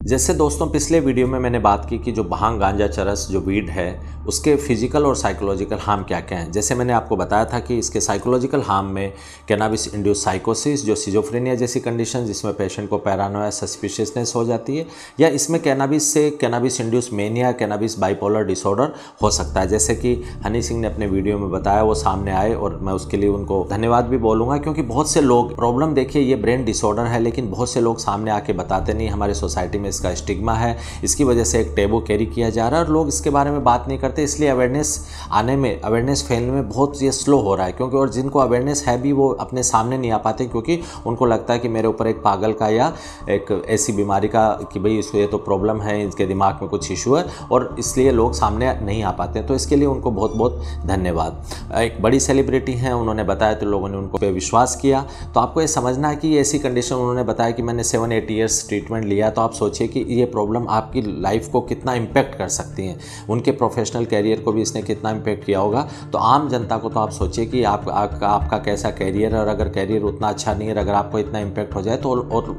जैसे दोस्तों पिछले वीडियो में मैंने बात की कि जो भांग गांजा चरस जो वीड है उसके फिजिकल और साइकोलॉजिकल हार्म क्या क्या हैं। जैसे मैंने आपको बताया था कि इसके साइकोलॉजिकल हार्म में कैनाबिस इंड्यूस साइकोसिस जो सिजोफ्रेनिया जैसी कंडीशन जिसमें पेशेंट को पैरानोया सस्पिशियसनेस हो जाती है, या इसमें कैनाबिस से cannabis induce mania cannabis bipolar disorder हो सकता है। जैसे कि हनी सिंह ने अपने वीडियो में बताया, वो सामने आए और मैं उसके लिए उनको धन्यवाद भी बोलूँगा, क्योंकि बहुत से लोग प्रॉब्लम देखिए ये ब्रेन डिसऑर्डर है लेकिन बहुत से लोग सामने आके बताते नहीं। हमारे सोसाइटी में इसका स्टिग्मा है, इसकी वजह से एक टेबू कैरी किया जा रहा है और लोग इसके बारे में बात नहीं करते, इसलिए अवेयरनेस आने में अवेयरनेस फैलने में बहुत ये स्लो हो रहा है। क्योंकि और जिनको अवेयरनेस है भी वो अपने सामने नहीं आ पाते, क्योंकि उनको लगता है कि मेरे ऊपर एक पागल का या एक ऐसी बीमारी का कि भाई इसको ये तो प्रॉब्लम है, इसके दिमाग में कुछ इशू है, और इसलिए लोग सामने नहीं आ पाते। तो इसके लिए उनको बहुत बहुत धन्यवाद। एक बड़ी सेलिब्रिटी हैं, उन्होंने बताया तो लोगों ने उनको पे विश्वास किया। तो आपको ये समझना है कि ऐसी कंडीशन उन्होंने बताया कि मैंने 7-8 ईयर्स ट्रीटमेंट लिया, तो आप सोचिए कि ये प्रॉब्लम आपकी लाइफ को कितना इम्पैक्ट कर सकती हैं। उनके प्रोफेशनल कैरियर को भी इसने कितना इम्पैक्ट किया होगा। तो आम जनता को तो आप सोचिए कि आपका कैसा कैरियर है, और अगर कैरियर उतना अच्छा नहीं है, अगर आपको इतना इम्पैक्ट हो जाए तो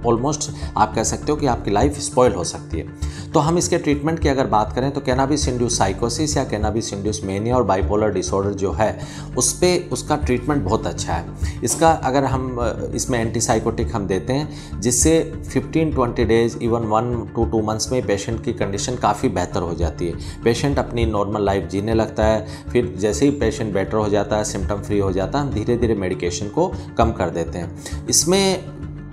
ऑलमोस्ट आप कह सकते हो कि आपकी लाइफ स्पॉइल हो सकती है। तो हम इसके ट्रीटमेंट की अगर बात करें तो कैनाबिस इंड्यूस साइकोसिस या कैनाबिस इंड्यूस मेनिया और बाइपोलर डिसऑर्डर जो है उसका ट्रीटमेंट बहुत अच्छा है। इसका अगर हम इसमें एंटीसाइकोटिक हम देते हैं, जिससे 15-20 डेज इवन 1 to 2 मंथ्स में पेशेंट की कंडीशन काफ़ी बेहतर हो जाती है। पेशेंट अपनी नॉर्मल लाइफ जीने लगता है। फिर जैसे ही पेशेंट बेटर हो जाता है, सिम्टम फ्री हो जाता है, हम धीरे धीरे मेडिकेशन को कम कर देते हैं।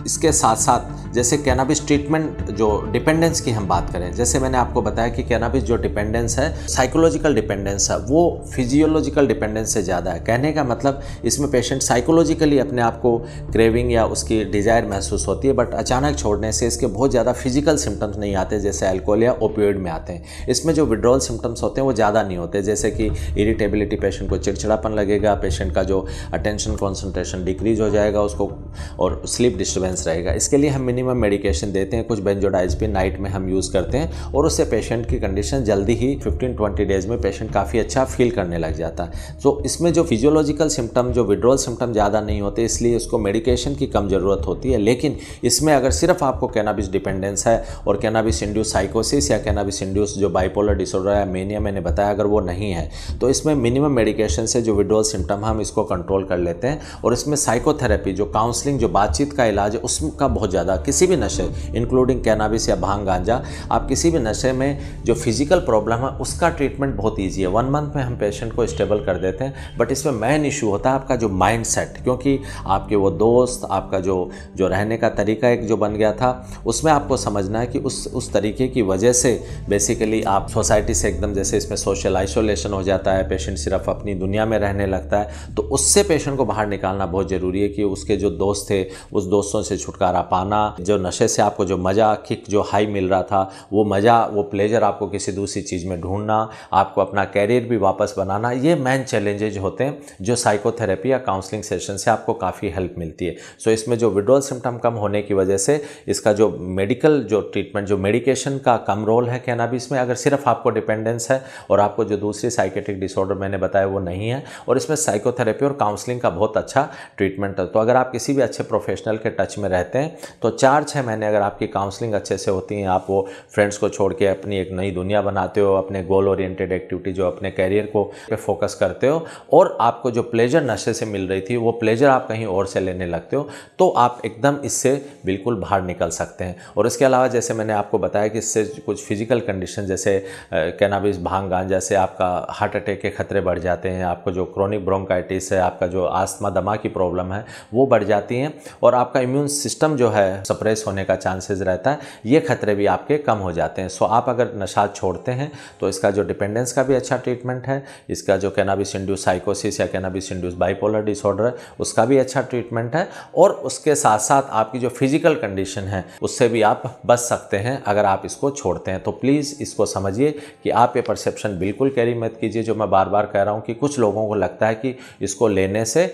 इसके साथ साथ जैसे कैनाबिस ट्रीटमेंट जो डिपेंडेंस की हम बात करें, जैसे मैंने आपको बताया कि कैनाबिस जो डिपेंडेंस है, साइकोलॉजिकल डिपेंडेंस है, वो फिजियोलॉजिकल डिपेंडेंस से ज़्यादा है। कहने का मतलब इसमें पेशेंट साइकोलॉजिकली अपने आप को क्रेविंग या उसकी डिज़ायर महसूस होती है, बट अचानक छोड़ने से इसके बहुत ज़्यादा फिजिकल सिम्टम्स नहीं आते जैसे अल्कोहल या ओपियोइड में आते हैं। इसमें जो विड्रॉल सिम्टम्स होते हैं वो ज़्यादा नहीं होते, जैसे कि इरिटेबिलिटी, पेशेंट को चिड़चिड़ापन लगेगा, पेशेंट का जो अटेंशन कॉन्सेंट्रेशन डिक्रीज हो जाएगा उसको, और स्लीप डिस्टर्बेंस रहेगा। इसके लिए हम मिनिमम मेडिकेशन देते हैं, कुछ बेंजोडाइज़पिन नाइट में हम यूज़ करते हैं, और उससे पेशेंट की कंडीशन जल्दी ही 15-20 डेज में पेशेंट काफ़ी अच्छा फील करने लग जाता है। तो इसमें जो फिजियोलॉजिकल सिम्टम, जो विड्रॉल सिम्टम ज़्यादा नहीं होते, इसलिए इसको मेडिकेशन की कम ज़रूरत होती है। लेकिन इसमें अगर सिर्फ आपको कैनाबिस डिपेंडेंस है और कैनाबिस इंड्यूस साइकोसिस या कैनाबिस इंड्यूस जो बाइपोलर डिसऑर्डर या मेनिया मैंने बताया, अगर वो नहीं है तो इसमें मिनिमम मेडिकेशन से जो विड्रॉल सिम्टम हम इसको कंट्रोल कर लेते हैं। और इसमें साइकोथेरेपी, जो काउंसलिंग, जो बातचीत का इलाज है, उसका बहुत ज़्यादा, किसी भी नशे इंक्लूडिंग कैनाबिस या भांग गांजा, आप किसी भी नशे में जो फिजिकल प्रॉब्लम है उसका ट्रीटमेंट बहुत ईजी है। 1 मंथ में हम पेशेंट को स्टेबल कर देते हैं। बट इसमें मेन इशू होता है आपका जो माइंड सेट, क्योंकि आपके वो दोस्त, आपका जो रहने का तरीका एक जो बन गया था, उसमें आपको समझना है कि उस तरीके की वजह से बेसिकली आप सोसाइटी से एकदम, जैसे इसमें सोशल आइसोलेशन हो जाता है, पेशेंट सिर्फ अपनी दुनिया में रहने लगता है। तो उससे पेशेंट को बाहर निकालना बहुत ज़रूरी है कि उसके जो दोस्त थे उस दोस्तों से छुटकारा पाना, जो नशे से आपको जो मज़ा, किक, जो हाई मिल रहा था, वो मज़ा, वो प्लेजर आपको किसी दूसरी चीज़ में ढूंढना, आपको अपना कैरियर भी वापस बनाना, ये मेन चैलेंजेज होते हैं जो साइकोथेरेपी या काउंसलिंग सेशन से आपको काफ़ी हेल्प मिलती है। सो इसमें जो विड्रॉल सिम्टम कम होने की वजह से इसका जो मेडिकल जो ट्रीटमेंट, जो मेडिकेशन का कम रोल है कैनाबिस में। अगर सिर्फ आपको डिपेंडेंस है और आपको जो दूसरी साइकेट्रिक डिसऑर्डर मैंने बताया वो नहीं है, और इसमें साइकोथेरेपी और काउंसलिंग का बहुत अच्छा ट्रीटमेंट है। तो अगर आप किसी भी अच्छे प्रोफेशनल के टच में रहते हैं तो 4-6 महीने अगर आपकी काउंसलिंग अच्छे से होती है, आप वो फ्रेंड्स को छोड़ के अपनी एक नई दुनिया बनाते हो, अपने गोल ओरिएंटेड एक्टिविटी, जो अपने कैरियर को पे फोकस करते हो, और आपको जो प्लेजर नशे से मिल रही थी वो प्लेजर आप कहीं और से लेने लगते हो, तो आप एकदम इससे बिल्कुल बाहर निकल सकते हैं। और इसके अलावा जैसे मैंने आपको बताया कि इससे कुछ फिजिकल कंडीशन, जैसे कैनाबिस, भांग गांजा से आपका हार्ट अटैक के खतरे बढ़ जाते हैं, आपको जो क्रोनिक ब्रोंकाइटिस है, आपका जो आस्थमा, दमा की प्रॉब्लम है, वो बढ़ जाती हैं, और आपका इम्यून सिस्टम जो है सप्रेस होने का चांसेस रहता है, ये खतरे भी आपके कम हो जाते हैं। सो आप अगर नशा छोड़ते हैं तो इसका जो डिपेंडेंस का भी अच्छा ट्रीटमेंट है, इसका जो कैनाबिस इंड्यूस साइकोसिस या कैनाबिस इंड्यूस बाइपोलर डिसऑर्डर है उसका भी अच्छा ट्रीटमेंट है, और उसके साथ साथ आपकी जो फिजिकल कंडीशन है उससे भी आप बच सकते हैं अगर आप इसको छोड़ते हैं। तो प्लीज़ इसको समझिए कि आप ये परसेप्शन बिल्कुल कैरी मत कीजिए, जो मैं बार बार कह रहा हूँ कि कुछ लोगों को लगता है कि इसको लेने से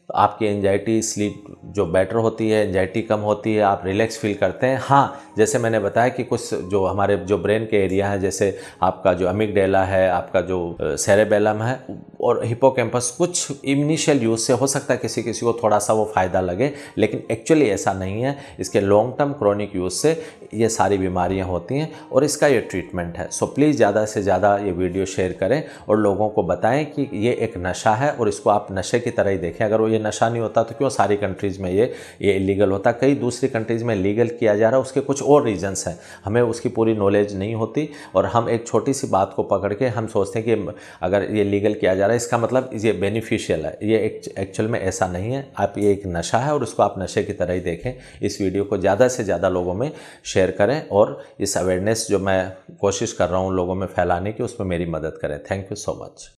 आपकी एंजाइटी स्लीप जो बेटर होती है, एंजाइटी कम होती है, आप रिलैक्स फील करते हैं। हाँ, जैसे मैंने बताया कि कुछ जो हमारे जो ब्रेन के एरिया है, जैसे आपका जो अमिगडेला है, आपका जो सेरेबेलम है और हिपोकैम्पस, कुछ इनिशियल यूज़ से हो सकता है किसी किसी को थोड़ा सा वो फ़ायदा लगे, लेकिन एक्चुअली ऐसा नहीं है। इसके लॉन्ग टर्म क्रोनिक यूज़ से ये सारी बीमारियां होती हैं और इसका ये ट्रीटमेंट है। सो प्लीज़ ज़्यादा से ज़्यादा ये वीडियो शेयर करें और लोगों को बताएं कि ये एक नशा है और इसको आप नशे की तरह ही देखें। अगर वो ये नशा नहीं होता तो क्यों सारी कंट्रीज़ में ये इलीगल होता। कई दूसरी कंट्रीज़ में लीगल किया जा रहा है, उसके कुछ और रीजंस हैं, हमें उसकी पूरी नॉलेज नहीं होती और हम एक छोटी सी बात को पकड़ के हम सोचते हैं कि अगर ये लीगल किया जा रहा है इसका मतलब ये बेनिफिशियल है। ये एक्चुअल में ऐसा नहीं है। आप ये एक नशा है और उसको आप नशे की तरह ही देखें। इस वीडियो को ज़्यादा से ज़्यादा लोगों में शेयर करें और इस अवेयरनेस जो मैं कोशिश कर रहा हूँ लोगों में फैलाने की, उसमें मेरी मदद करें। Thank you so much.